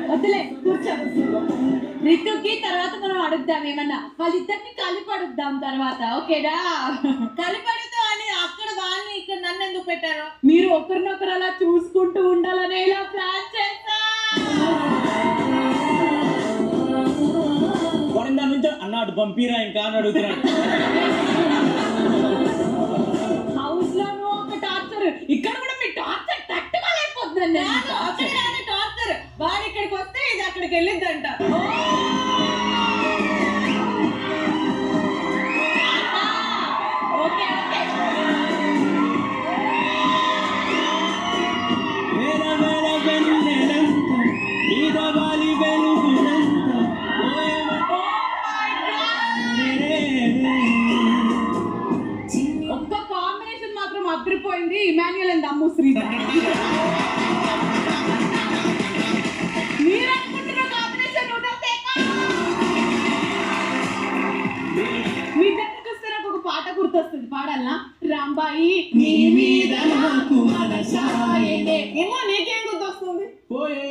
వద్దులే కూర్చో. రితుకి తర్వాత మనం అడుగుదాం ఏమన్నా, వాళ్ళిద్దరిని కలిపి అడుగుదాం తర్వాత. ఓకేనా? కలిపి అడుగుతాం అని అక్కడ వాళ్ళని ఇక్కడ నన్ను ఎందుకు పెట్టారు? మీరు ఒకరినొకరు అలా చూసుకుంటూ ఉండాలనే ఇలా ప్లాన్ చేస్తా. దాని నుంచి అన్నాడు పంపిరా ఇంకా అని అడుగుతున్నాడు. హౌస్ లోనూ ఒక టార్చర్, ఇక్కడ కూడా మీ టార్చర్ తట్టుకోలేకపోతుందండి. టార్చర్ వాడు ఇక్కడికి వస్తే ఇది అక్కడికి వెళ్ళిద్దంట. ఒక్క కాంబినేషన్ మాత్రం అదిరిపోయింది, ఇమాన్యుయల్ అండ్ అమ్ము శ్రీత. మీరు అనుకుంటున్న కాంబినేషన్ మీ దగ్గర చూస్తే నాకు ఒక పాట గుర్తొస్తుంది, పాడాలనా? రాంబాయి నీ మీద నాకు మనసాయనే. ఏమో నీకేం గుర్తొస్తుంది? పోయే